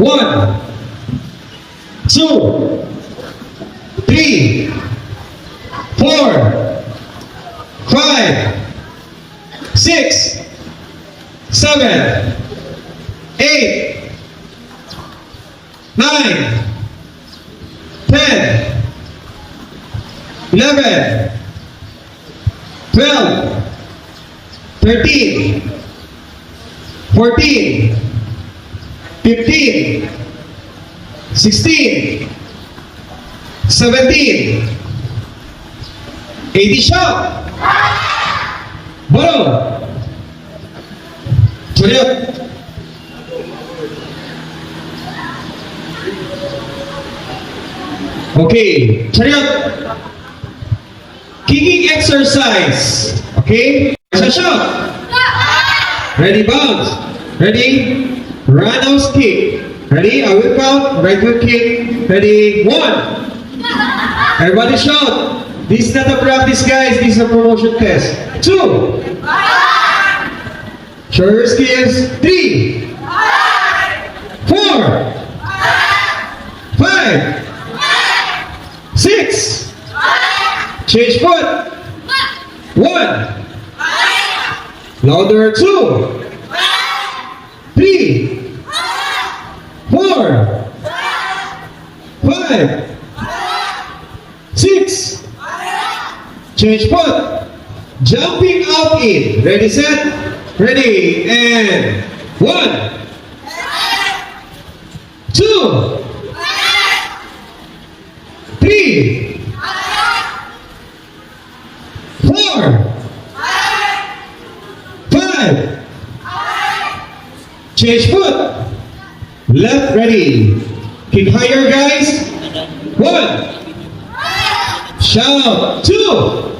1, 2, 3, 4, 5, 6, 7, 8, 9, 10, 11, 12, 13, 14, 15, 16, 17, 80 shout! Bolo! Chariot! Okay, chariot! Kicking exercise. Okay? Sa shout! Ready, bounce. Ready? Roundhouse kick. Ready? I will count. Right foot kick. Ready? 1. Everybody shout. This is not a practice, guys. This is a promotion test. 2. Show your skills. 3. 4. 5. 6. Change foot. 1. Louder. 2. 3. 4. 5. 6. Change foot. Jumping out in. Ready, set. Ready, and 1. 2. 3. 4. 5. Change foot. Left, ready. Kick higher, guys. 1. Shout. 2.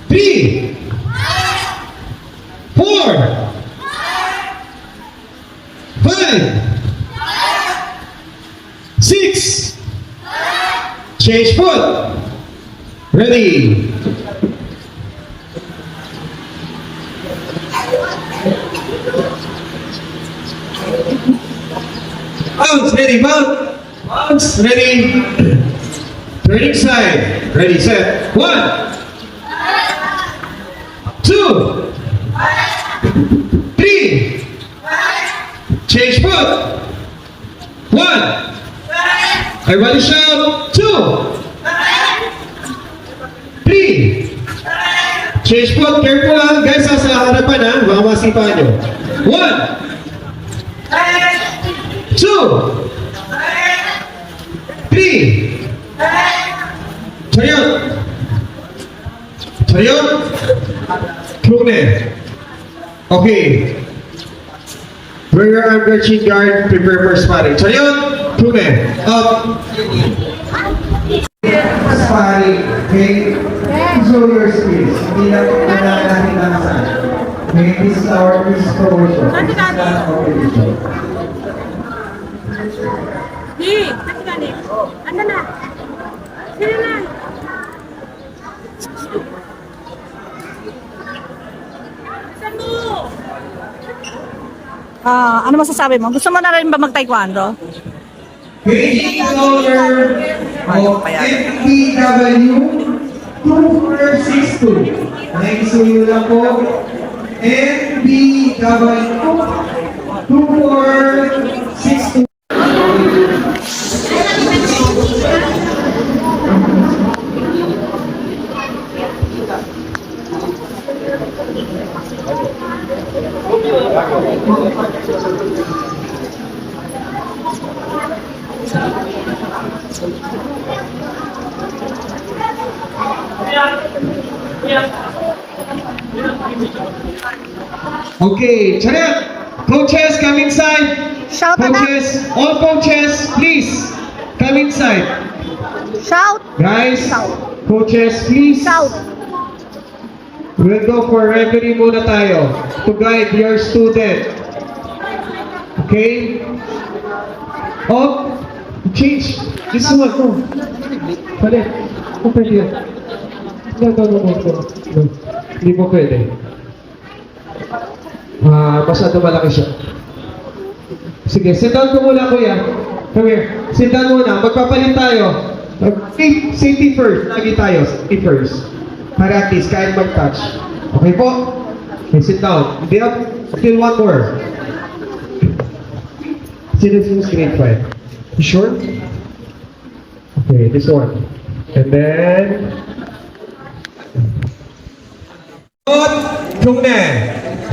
3. 4. 5. 6. Change foot. Ready. Bounce, ready, bounce. Bounce, ready. Turning side. Ready, set. 1. 2. 3. Change foot. 1. Everybody shout. 2. 3. Change foot. Careful lang. Guys, sa harapan ha. Baka masipa nyo. 1. 2. 3. Chariot. Chariot. Krone. Okay. Wear your arm guard, chin guard, prepare for sparring. Chariot. Krone. Up. Sparring. Okay? Show your skills. Hindi lang natin nakasan. Okay, this is our promotion. This is not competition. Di, kasi gani. Ano na? Sino na? Saan mo? Ano masasabi mo? Gusto mo na rin ba mag-taekwondo? Paging color of FPW 2462. Nakikisuyo lang po. FPW 2462. Okay, Chariot, coaches come inside. Shout Coaches, all coaches, please come inside. Shout! Guys, Shout. coaches, please. Shout! We'll go for referee muna tayo to guide your student. Okay? Oh, change. This one, no. Pwede. Oh, pwede yun. No. Hindi po pwede. Masyado malaki siya. Sige, sit down ko muna, kuya. Come here. Sit down muna. Magpapalit tayo. Safety first. Lagi tayo. Safety first. Para at least kahit mag-touch. Okay po? Okay, sit down. Hindi up. Still one more. Sino grade 5? You sure? Okay, this one. And then...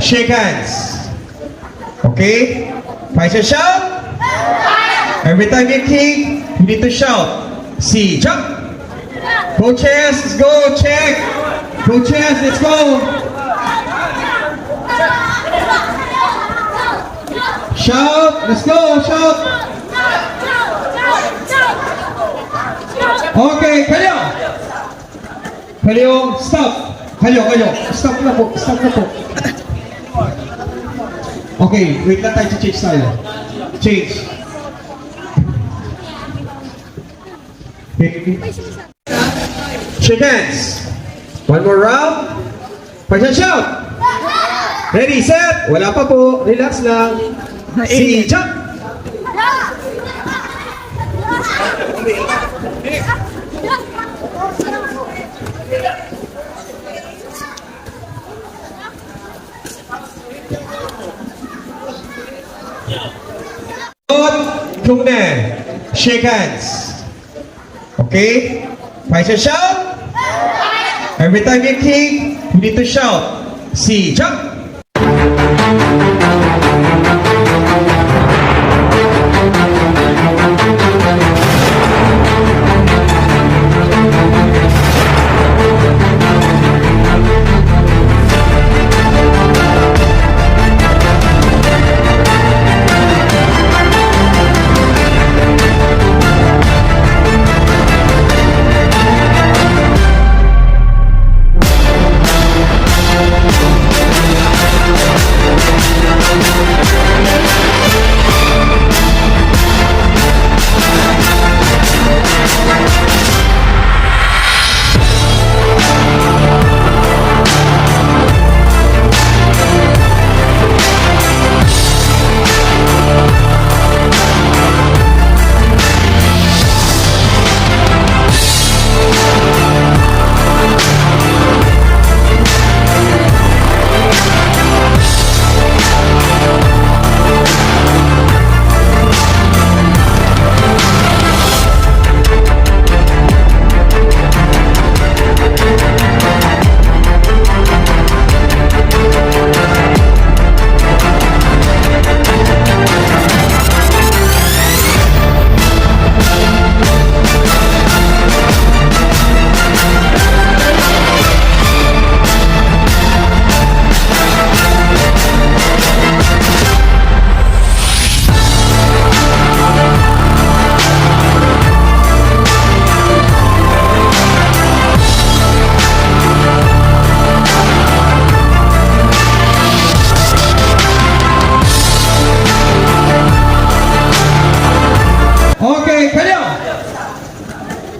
Shake hands. Okay? Paisa shout. Every time you kick, you need to shout. See, jump. Go chest, let's go, check. Go chest, let's go. Shout, let's go, shout. Okay, Kalyo. Kalyo, stop. Kalyo. Stop na po, stop na po. Okay, wait lang tayo, change tayo. Change. Okay. Shake hands. One more round. Paisa shout. Ready, set. Wala pa po. Relax lang. See, jump. Shake hands. Okay? Paisa shout. Every time you kick, you need to shout. See, jump.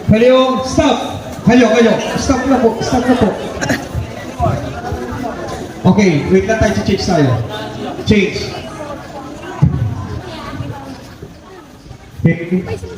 Kalyo, stop. Kalyo. Stop na po. Okay, wait lang tayo, change tayo. Change. Okay.